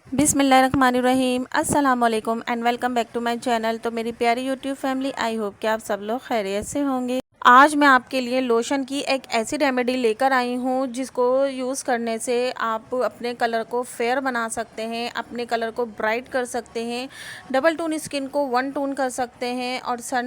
बिस्मिल्लाहिर्रहमानिर्रहीम अस्सलाम वालेकुम and welcome back to my channel. तो मेरी प्यारी यूट्यूब फैमिली, आई होप कि आप सब लोग खैरियत से होंगे। आज मैं आपके लिए लोशन की एक ऐसी रेमेडी लेकर आई हूँ जिसको यूज़ करने से आप अपने कलर को फेयर बना सकते हैं, अपने कलर को ब्राइट कर सकते हैं, डबल टोन स्किन को वन टोन कर सकते हैं और सन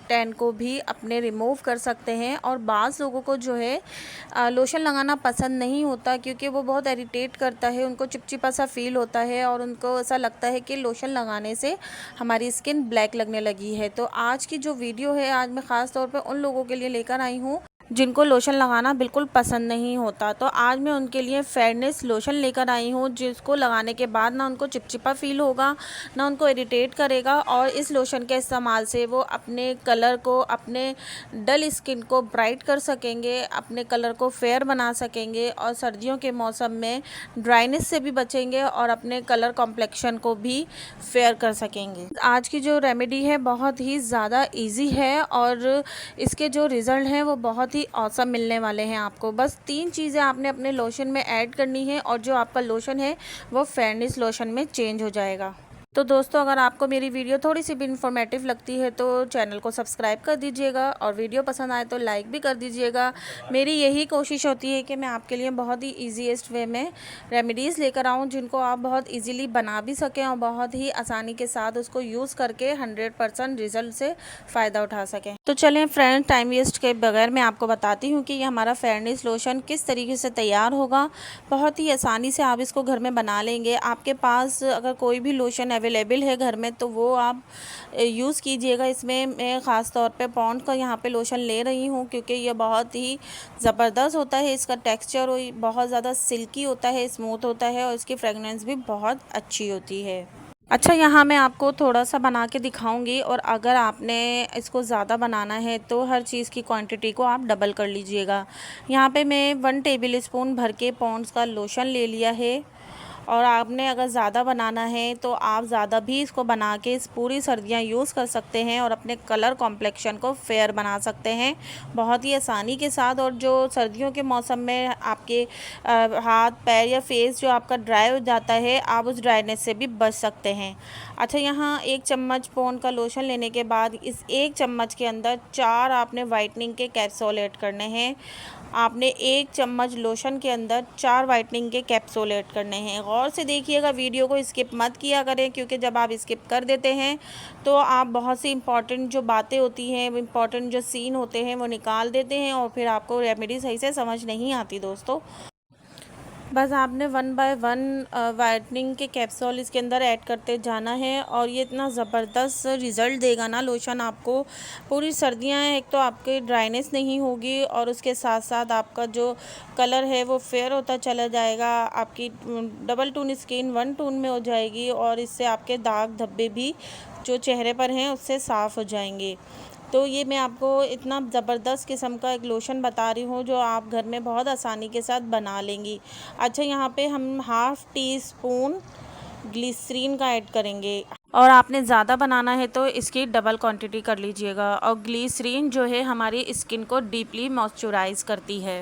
टैन को भी अपने रिमूव कर सकते हैं। और बाज़ लोगों को जो है लोशन लगाना पसंद नहीं होता क्योंकि वो बहुत इरिटेट करता है, उनको चिपचिपा सा फील होता है और उनको ऐसा लगता है कि लोशन लगाने से हमारी स्किन ब्लैक लगने लगी है। तो आज की जो वीडियो है, आज मैं ख़ास तौर पे उन लोगों के लिए लेकर आई हूँ जिनको लोशन लगाना बिल्कुल पसंद नहीं होता। तो आज मैं उनके लिए फेयरनेस लोशन लेकर आई हूँ जिसको लगाने के बाद ना उनको चिपचिपा फील होगा, ना उनको इरिटेट करेगा और इस लोशन के इस्तेमाल से वो अपने कलर को, अपने डल स्किन को ब्राइट कर सकेंगे, अपने कलर को फेयर बना सकेंगे और सर्दियों के मौसम में ड्राइनेस से भी बचेंगे और अपने कलर कॉम्प्लेक्शन को भी फेयर कर सकेंगे। आज की जो रेमेडी है बहुत ही ज़्यादा इजी है और इसके जो रिज़ल्ट हैं वो बहुत ही ऑसम मिलने वाले हैं आपको। बस 3 चीज़ें आपने अपने लोशन में ऐड करनी है और जो आपका लोशन है वो फेयरनेस लोशन में चेंज हो जाएगा। तो दोस्तों, अगर आपको मेरी वीडियो थोड़ी सी भी इन्फॉर्मेटिव लगती है तो चैनल को सब्सक्राइब कर दीजिएगा और वीडियो पसंद आए तो लाइक भी कर दीजिएगा। मेरी यही कोशिश होती है कि मैं आपके लिए बहुत ही ईजीएस्ट वे में रेमेडीज़ लेकर आऊँ जिनको आप बहुत इजीली बना भी सकें और बहुत ही आसानी के साथ उसको यूज़ करके 100% रिज़ल्ट से फ़ायदा उठा सकें। तो चलें फ्रेंड, टाइम वेस्ट के बगैर मैं आपको बताती हूँ कि ये हमारा फेयरनेस लोशन किस तरीके से तैयार होगा। बहुत ही आसानी से आप इसको घर में बना लेंगे। आपके पास अगर कोई भी लोशन अवेलेबल है घर में तो वो आप यूज़ कीजिएगा। इसमें मैं ख़ास तौर पे पॉन्ड का यहाँ पे लोशन ले रही हूँ क्योंकि ये बहुत ही ज़बरदस्त होता है। इसका टेक्सचर बहुत ज़्यादा सिल्की होता है, स्मूथ होता है और इसकी फ्रेगनेंस भी बहुत अच्छी होती है। अच्छा, यहाँ मैं आपको थोड़ा सा बना के दिखाऊंगी और अगर आपने इसको ज़्यादा बनाना है तो हर चीज़ की क्वांटिटी को आप डबल कर लीजिएगा। यहाँ पे मैं 1 टेबल स्पून भर के पॉन्ड्स का लोशन ले लिया है और आपने अगर ज़्यादा बनाना है तो आप ज़्यादा भी इसको बना के इस पूरी सर्दियाँ यूज़ कर सकते हैं और अपने कलर कॉम्प्लेक्शन को फेयर बना सकते हैं बहुत ही आसानी के साथ। और जो सर्दियों के मौसम में आपके हाथ पैर या फेस जो आपका ड्राई हो जाता है, आप उस ड्राइनेस से भी बच सकते हैं। अच्छा, यहाँ 1 चम्मच पॉन्ड का लोशन लेने के बाद इस 1 चम्मच के अंदर 4 आपने वाइटनिंग के कैप्सूल ऐड करने हैं। आपने 1 चम्मच लोशन के अंदर 4 वाइटनिंग के कैप्सूल ऐड करने हैं। गौर से देखिएगा, वीडियो को स्किप मत किया करें क्योंकि जब आप स्किप कर देते हैं तो आप बहुत सी इंपॉर्टेंट जो बातें होती हैं, इंपॉर्टेंट जो सीन होते हैं वो निकाल देते हैं और फिर आपको रेमेडी सही से समझ नहीं आती दोस्तों। बस आपने 1 बाय 1 वाइटनिंग के कैप्सूल इसके अंदर ऐड करते जाना है और ये इतना ज़बरदस्त रिज़ल्ट देगा ना लोशन आपको। पूरी सर्दियां हैं, एक तो आपकी ड्राइनेस नहीं होगी और उसके साथ साथ आपका जो कलर है वो फेयर होता चला जाएगा। आपकी double tone skin one tone में हो जाएगी और इससे आपके दाग धब्बे भी जो चेहरे पर हैं उससे साफ़ हो जाएंगे। तो ये मैं आपको इतना ज़बरदस्त किस्म का एक लोशन बता रही हूँ जो आप घर में बहुत आसानी के साथ बना लेंगी। अच्छा, यहाँ पे हम हाफ़ टी स्पून ग्लिसरीन का ऐड करेंगे और आपने ज़्यादा बनाना है तो इसकी डबल क्वांटिटी कर लीजिएगा। और ग्लिसरीन जो है हमारी स्किन को डीपली मॉइस्चराइज करती है।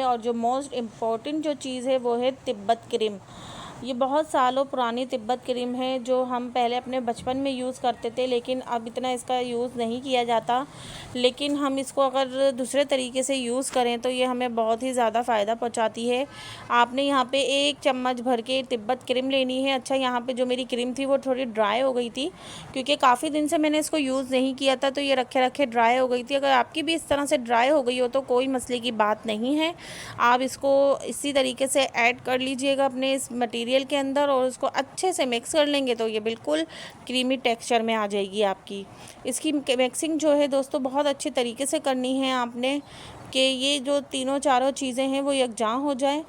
और जो मोस्ट इम्पॉर्टेंट जो चीज़ है वो है तिब्बत क्रीम। ये बहुत सालों पुरानी तिब्बत क्रीम है जो हम पहले अपने बचपन में यूज़ करते थे, लेकिन अब इतना इसका यूज़ नहीं किया जाता। लेकिन हम इसको अगर दूसरे तरीके से यूज़ करें तो ये हमें बहुत ही ज़्यादा फ़ायदा पहुंचाती है। आपने यहाँ पे 1 चम्मच भर के तिब्बत क्रीम लेनी है। अच्छा, यहाँ पे जो मेरी क्रीम थी वो थोड़ी ड्राई हो गई थी क्योंकि काफ़ी दिन से मैंने इसको यूज़ नहीं किया था तो ये रखे रखे ड्राई हो गई थी। अगर आपकी भी इस तरह से ड्राई हो गई हो तो कोई मसले की बात नहीं है, आप इसको इसी तरीके से ऐड कर लीजिएगा अपने इस मटेरियल के अंदर और उसको अच्छे से मिक्स कर लेंगे तो ये बिल्कुल क्रीमी टेक्सचर में आ जाएगी आपकी। इसकी मिक्सिंग जो है दोस्तों बहुत अच्छे तरीके से करनी है आपने कि ये जो तीनों चारों चीज़ें हैं वो यकजां हो जाए।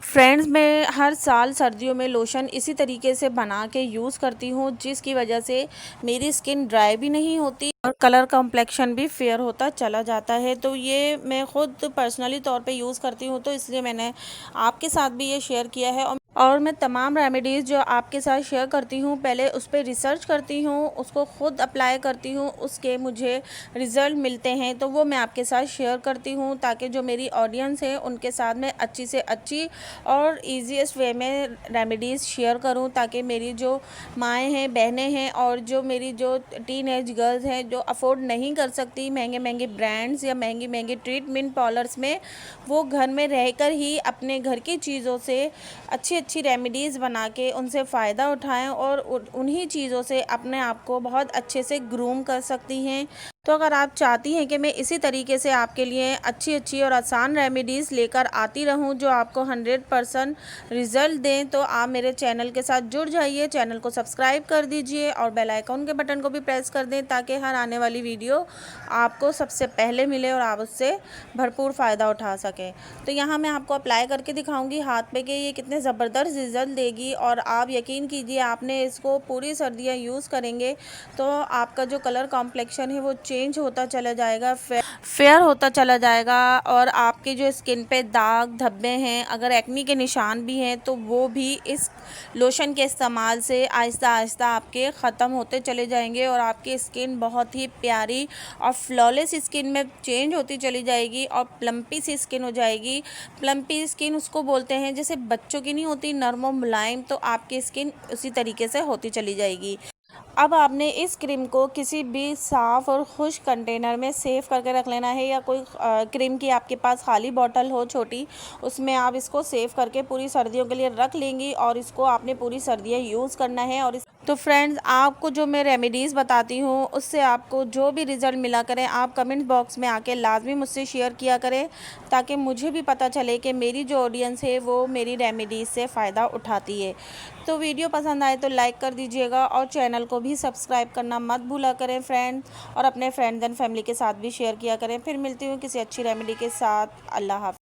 फ्रेंड्स, मैं हर साल सर्दियों में लोशन इसी तरीके से बना के यूज़ करती हूँ जिसकी वजह से मेरी स्किन ड्राई भी नहीं होती और कलर कॉम्प्लेक्शन भी फेयर होता चला जाता है। तो ये मैं ख़ुद पर्सनली तौर पे यूज़ करती हूँ तो इसलिए मैंने आपके साथ भी ये शेयर किया है। और और मैं तमाम रेमेडीज़ जो आपके साथ शेयर करती हूँ पहले उस पर रिसर्च करती हूँ, उसको ख़ुद अप्लाई करती हूँ, उसके मुझे रिज़ल्ट मिलते हैं तो वो मैं आपके साथ शेयर करती हूँ, ताकि जो मेरी ऑडियंस है उनके साथ मैं अच्छी से अच्छी और ईजीएस्ट वे में रेमेडीज़ शेयर करूँ, ताकि मेरी जो माएँ हैं, बहनें हैं और जो मेरी जो टीनेज गर्ल्स हैं जो अफोर्ड नहीं कर सकती महंगे महंगे ब्रांड्स या महंगी महंगी ट्रीटमेंट पार्लर्स में, वो घर में रहकर ही अपने घर की चीज़ों से अच्छी अच्छी रेमेडीज़ बना के उनसे फ़ायदा उठाएं और उन्हीं चीज़ों से अपने आप को बहुत अच्छे से ग्रूम कर सकती हैं। तो अगर आप चाहती हैं कि मैं इसी तरीके से आपके लिए अच्छी अच्छी और आसान रेमेडीज़ लेकर आती रहूं जो आपको 100% रिज़ल्ट दें, तो आप मेरे चैनल के साथ जुड़ जाइए, चैनल को सब्सक्राइब कर दीजिए और बेल आइकन के बटन को भी प्रेस कर दें, ताकि हर आने वाली वीडियो आपको सबसे पहले मिले और आप उससे भरपूर फ़ायदा उठा सकें। तो यहाँ मैं आपको अप्लाई करके दिखाऊंगी हाथ पे कि ये कितने ज़बरदस्त रिज़ल्ट देगी, और आप यकीन कीजिए आपने इसको पूरी सर्दियाँ यूज़ करेंगे तो आपका जो कलर कॉम्प्लेक्शन है वो चेंज होता चला जाएगा, फेयर होता चला जाएगा, और आपकी जो स्किन पे दाग धब्बे हैं, अगर एक्नी के निशान भी हैं तो वो भी इस लोशन के इस्तेमाल से आहिस्ता आहिस्ता आपके ख़त्म होते चले जाएंगे और आपकी स्किन बहुत ही प्यारी और फ्लॉलेस स्किन में चेंज होती चली जाएगी और प्लम्पी सी स्किन हो जाएगी। प्लम्पी स्किन उसको बोलते हैं जैसे बच्चों की नहीं होती, नरम और मुलायम, तो आपकी स्किन उसी तरीके से होती चली जाएगी। अब आपने इस क्रीम को किसी भी साफ़ और खुश कंटेनर में सेव करके रख लेना है, या कोई क्रीम की आपके पास खाली बॉटल हो छोटी, उसमें आप इसको सेव करके पूरी सर्दियों के लिए रख लेंगी और इसको आपने पूरी सर्दियाँ यूज़ करना है। और तो फ्रेंड्स, आपको जो मैं रेमेडीज़ बताती हूँ उससे आपको जो भी रिज़ल्ट मिला करें आप कमेंट बॉक्स में आके लाजमी मुझसे शेयर किया करें, ताकि मुझे भी पता चले कि मेरी जो ऑडियंस है वो मेरी रेमेडीज़ से फ़ायदा उठाती है। तो वीडियो पसंद आए तो लाइक कर दीजिएगा और चैनल को भी सब्सक्राइब करना मत भूला करें फ्रेंड्स, और अपने फ्रेंड्स एंड फैमिली के साथ भी शेयर किया करें। फिर मिलती हूँ किसी अच्छी रेमेडी के साथ। अल्लाह हाफ़िज़।